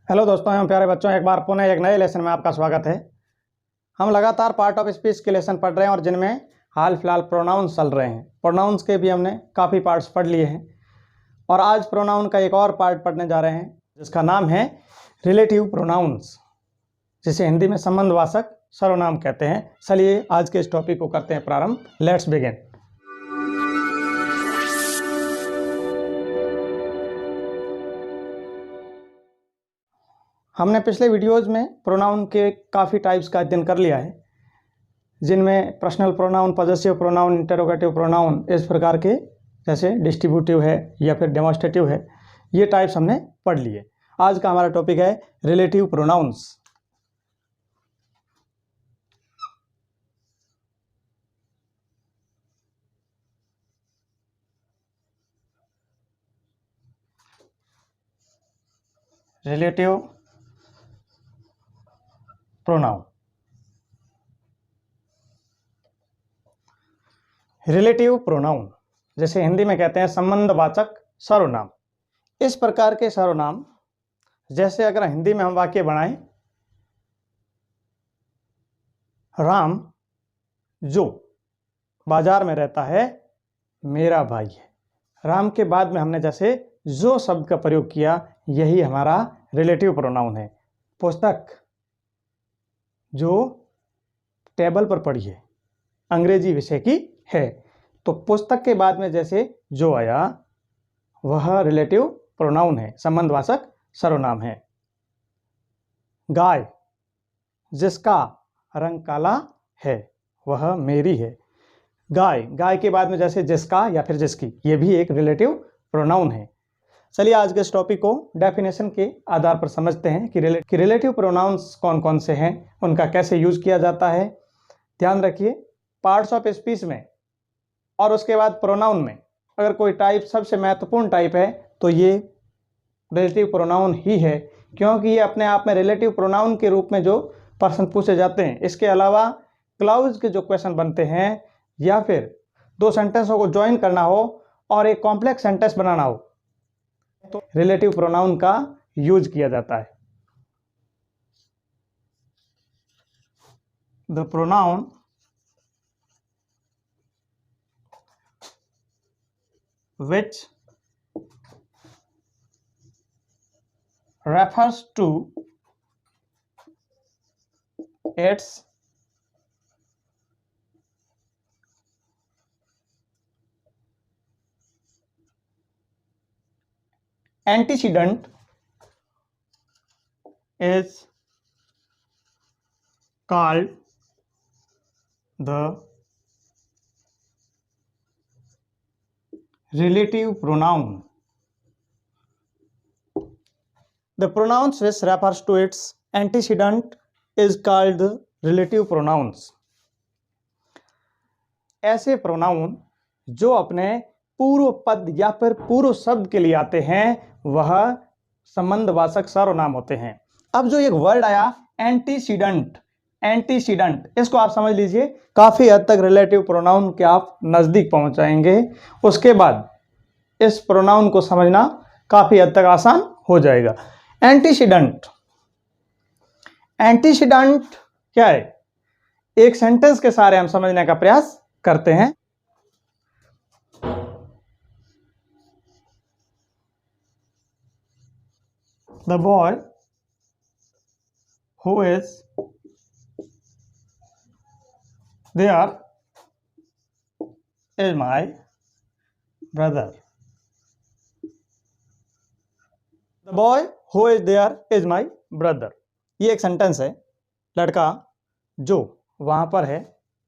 Hello दोस्तों एवं प्यारे बच्चों, एक बार पुनः एक नए लेसन में आपका स्वागत है। हम लगातार पार्ट ऑफ स्पीच के लेसन पढ़ रहे हैं और जिनमें हाल फिलहाल प्रोनाउंस चल रहे हैं। प्रोनाउंस के भी हमने काफ़ी पार्ट्स पढ़ लिए हैं और आज प्रोनाउन का एक और पार्ट पढ़ने जा रहे हैं जिसका नाम है रिलेटिव प्रोनाउंस, जिसे हिंदी में संबंधवाचक सर्वनाम कहते हैं। चलिए आज के इस टॉपिक को करते हैं प्रारंभ। Let's begin. हमने पिछले वीडियोज़ में प्रोनाउन के काफ़ी टाइप्स का अध्ययन कर लिया है, जिनमें personal pronoun, possessive pronoun, interrogative pronoun, इस प्रकार के, जैसे डिस्ट्रीब्यूटिव है या फिर डेमोन्स्ट्रेटिव है, ये टाइप्स हमने पढ़ लिए। आज का हमारा टॉपिक है relative pronouns. Relative pronoun. Relative pronoun जैसे हिंदी में कहते हैं संबंधवाचक सर्वनाम। इस प्रकार के सर्वनाम, जैसे अगर हिंदी में हम वाक्य बनाएं, राम जो बाजार में रहता है मेरा भाई है। राम के बाद में हमने जैसे जो शब्द का प्रयोग किया, यही हमारा रिलेटिव प्रोनाउन है। पुस्तक जो टेबल पर पड़ी है, अंग्रेजी विषय की है, तो पुस्तक के बाद में जैसे जो आया वह रिलेटिव प्रोनाउन है, संबंधवाचक सर्वनाम है। गाय जिसका रंग काला है वह मेरी है। गाय, गाय के बाद में जैसे जिसका या फिर जिसकी, ये भी एक रिलेटिव प्रोनाउन है। चलिए आज के इस टॉपिक को डेफिनेशन के आधार पर समझते हैं कि रिलेटिव प्रोनाउंस कौन कौन से हैं, उनका कैसे यूज किया जाता है। ध्यान रखिए, पार्ट्स ऑफ स्पीच में और उसके बाद प्रोनाउन में अगर कोई टाइप सबसे महत्वपूर्ण टाइप है तो ये रिलेटिव प्रोनाउन ही है, क्योंकि ये अपने आप में रिलेटिव प्रोनाउन के रूप में जो प्रश्न पूछे जाते हैं। इसके अलावा क्लाउज के जो क्वेश्चन बनते हैं या फिर दो सेंटेंसों को ज्वाइन करना हो और एक कॉम्प्लेक्स सेंटेंस बनाना हो, तो रिलेटिव प्रोनाउन का यूज किया जाता है। The pronoun which refers to its antecedent is called the relative pronoun. The pronouns which refers to its antecedent is called the relative pronouns. ऐसे प्रोनाउन जो अपने पूर्व पद या फिर पूर्व शब्द के लिए आते हैं वह संबंधवाचक सर्वनाम होते हैं। अब जो एक वर्ड आया एंटीसीडेंट, एंटीसीडेंट, इसको आप समझ लीजिए, काफी हद तक रिलेटिव प्रोनाउन के आप नजदीक पहुंच जाएंगे। उसके बाद इस प्रोनाउन को समझना काफी हद तक आसान हो जाएगा। एंटीसीडेंट, एंटीसीडेंट क्या है? एक सेंटेंस के सारे हम समझने का प्रयास करते हैं। The boy who is there is my brother. The boy who is there is my brother. ये एक सेंटेंस है। लड़का जो वहां पर है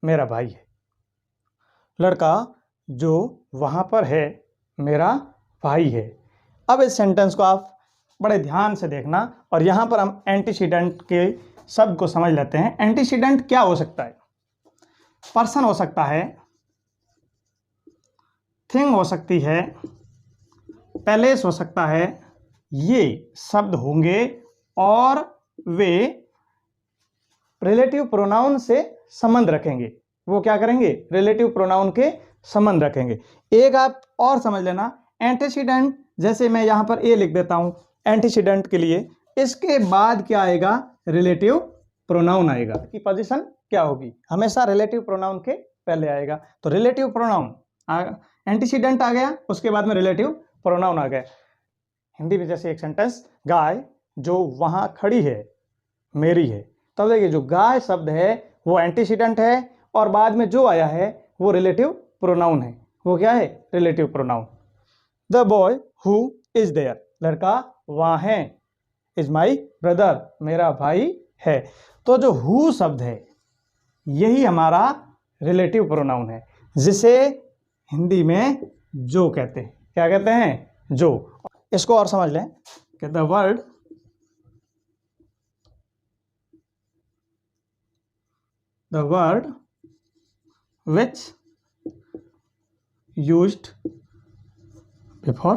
मेरा भाई है। लड़का जो वहां पर है मेरा भाई है। अब इस सेंटेंस को आप बड़े ध्यान से देखना और यहां पर हम एंटीसीडेंट के शब्द को समझ लेते हैं। एंटीसीडेंट क्या हो सकता है? पर्सन हो सकता है, थिंग हो सकती है, पैलेस हो सकता है। ये शब्द होंगे और वे रिलेटिव प्रोनाउन से संबंध रखेंगे। वो क्या करेंगे? रिलेटिव प्रोनाउन के संबंध रखेंगे। एक आप और समझ लेना, एंटीसीडेंट, जैसे मैं यहां पर ए लिख देता हूं एंटीसीडेंट के लिए, इसके बाद क्या आएगा, रिलेटिव प्रोनाउन आएगा। की पोजीशन क्या होगी, हमेशा रिलेटिव प्रोनाउन के पहले आएगा। तो रिलेटिव प्रोनाउन एंटीसीडेंट आ गया, उसके बाद में रिलेटिव प्रोनाउन आ गया। हिंदी में जैसे एक सेंटेंस, गाय जो वहां खड़ी है मेरी है, तब देखिए जो गाय शब्द है वो एंटीसीडेंट है और बाद में जो आया है वो रिलेटिव प्रोनाउन है। वो क्या है, relative pronoun. The boy who is there, लड़का वहां है, इज माई ब्रदर, मेरा भाई है। तो जो हु शब्द है यही हमारा रिलेटिव प्रोनाउन है, जिसे हिंदी में जो कहते हैं। क्या कहते हैं, जो। इसको और समझ लें कि the word which used before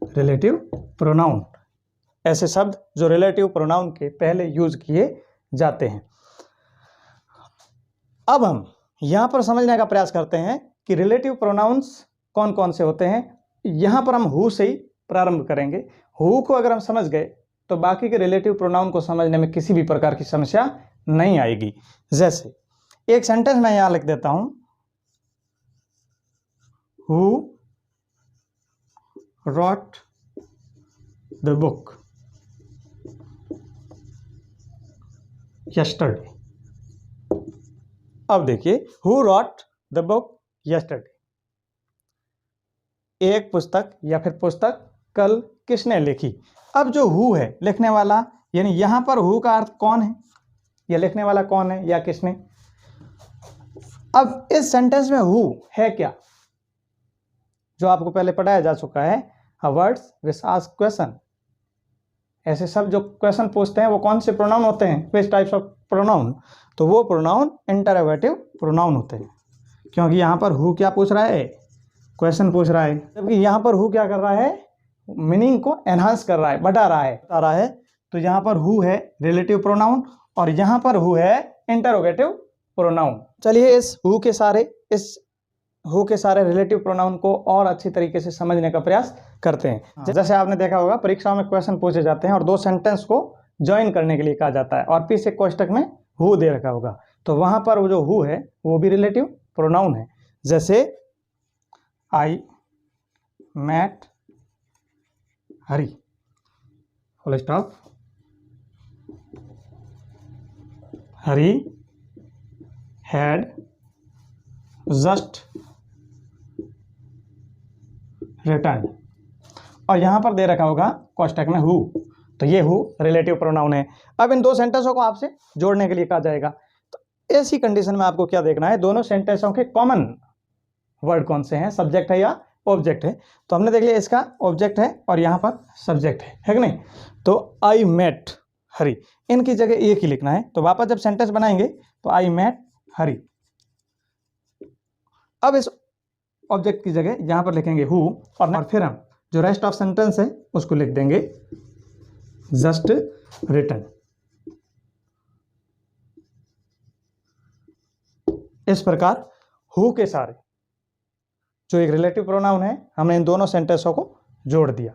relative pronoun, ऐसे शब्द जो रिलेटिव प्रोनाउन के पहले यूज किए जाते हैं। अब हम यहां पर समझने का प्रयास करते हैं कि रिलेटिव प्रोनाउंस कौन कौन से होते हैं। यहां पर हम हु से ही प्रारंभ करेंगे। हु को अगर हम समझ गए तो बाकी के रिलेटिव प्रोनाउन को समझने में किसी भी प्रकार की समस्या नहीं आएगी। जैसे एक सेंटेंस मैं यहां लिख देता हूं, who rot the book yesterday. अब देखिए, who rot the book yesterday, एक पुस्तक या फिर पुस्तक कल किसने लिखी। अब जो हु है लिखने वाला, यानी यहां पर हु का अर्थ कौन है, या लिखने वाला कौन है या किसने। अब इस सेंटेंस में हु है क्या, जो आपको पहले पढ़ाया जा चुका है, वर्ड्स विच आस्क क्वेश्चन। ऐसे सब जो क्वेश्चन पूछते हैं वो कौन से प्रोनाउन होते हैं, विच टाइप्स ऑफ प्रोनाउन। तो वो प्रोनाउन इंटरोगेटिव प्रोनाउन होते हैं, क्योंकि यहां पर हु क्या पूछ रहा है, क्वेश्चन पूछ रहा है, जबकि यहां पर हु क्या कर रहा है, मीनिंग को एनहांस कर रहा है, बढ़ा रहा है, बता रहा है। तो यहां पर हु है रिलेटिव प्रोनाउन और यहां पर हु है इंटरोगेटिव प्रोनाउन। चलिए इस हु के सारे रिलेटिव प्रोनाउन को और अच्छी तरीके से समझने का प्रयास करते हैं। जैसे आपने देखा होगा परीक्षाओं में क्वेश्चन पूछे जाते हैं और दो सेंटेंस को ज्वाइन करने के लिए कहा जाता है और पीछे कोष्टक में हु दे रखा होगा, तो वहां पर वो जो हु है वो भी रिलेटिव प्रोनाउन है। जैसे I met Harry, full stop, Harry had just return, और यहां पर दे रखा होगा कोष्टक में हु, तो ये हु रिलेटिव प्रोनाउन है। अब इन दो सेंटेंसों को आपसे जोड़ने के लिए कहा जाएगा, तो ऐसी कंडीशन में आपको क्या देखना है, दोनों सेंटेंसों के कॉमन वर्ड कौन से हैं, सब्जेक्ट है या ऑब्जेक्ट है। तो हमने देख लिया इसका ऑब्जेक्ट है और यहाँ पर सब्जेक्ट है कि नहीं। तो आई मेट हरी, इनकी जगह एक ही लिखना है। तो वापस जब सेंटेंस बनाएंगे तो आई मेट हरी। अब इस ऑब्जेक्ट की जगह यहाँ पर लिखेंगे हु और फिर हम जो रेस्ट ऑफ सेंटेंस है उसको लिख देंगे जस्ट रिटर्न। इस प्रकार हु के सारे जो एक रिलेटिव प्रोनाउन है, हमने इन दोनों सेंटेंसों को जोड़ दिया।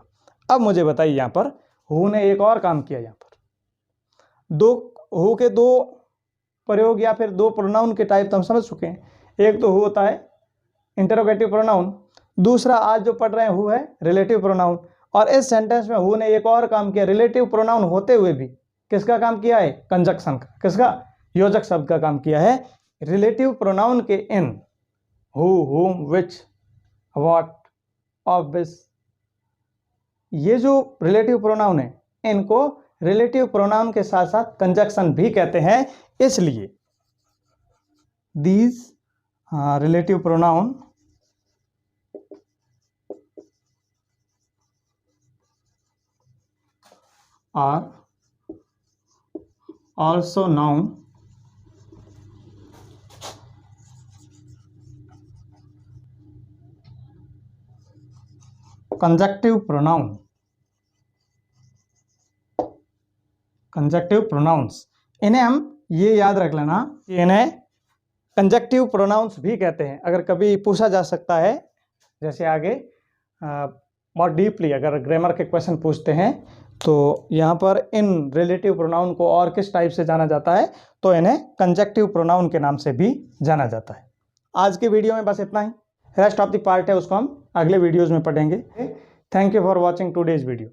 अब मुझे बताइए यहां पर हु ने एक और काम किया। यहां पर दो हु के दो प्रयोग या फिर दो प्रोनाउन के टाइप तो हम समझ चुके हैं। एक तो हु होता है इंटरोगेटिव प्रोनाउन, दूसरा आज जो पढ़ रहे हैं हु है रिलेटिव प्रोनाउन। और इस सेंटेंस में हु ने एक और काम किया, रिलेटिव प्रोनाउन होते हुए भी किसका काम किया है, कंजक्शन का, किसका, योजक शब्द का काम किया है। रिलेटिव प्रोनाउन के इन हु, हुम, विच, व्हाट, ऑफ, विच, ये जो रिलेटिव प्रोनाउन है इनको रिलेटिव प्रोनाउन के साथ साथ कंजक्शन भी कहते हैं। इसलिए these relative pronoun are also known conjunctive pronoun. Conjunctive pronouns, इन्हें हम ये याद रख लेना कि इन्हें कंजक्टिव प्रोनाउंस भी कहते हैं। अगर कभी पूछा जा सकता है, जैसे आगे बहुत डीपली अगर ग्रामर के क्वेश्चन पूछते हैं तो यहाँ पर इन रिलेटिव प्रोनाउन को और किस टाइप से जाना जाता है, तो इन्हें कंजक्टिव प्रोनाउन के नाम से भी जाना जाता है। आज के वीडियो में बस इतना ही। रेस्ट ऑफ द पार्ट है उसको हम अगले वीडियोज़ में पढ़ेंगे। Thank you for watching today's video.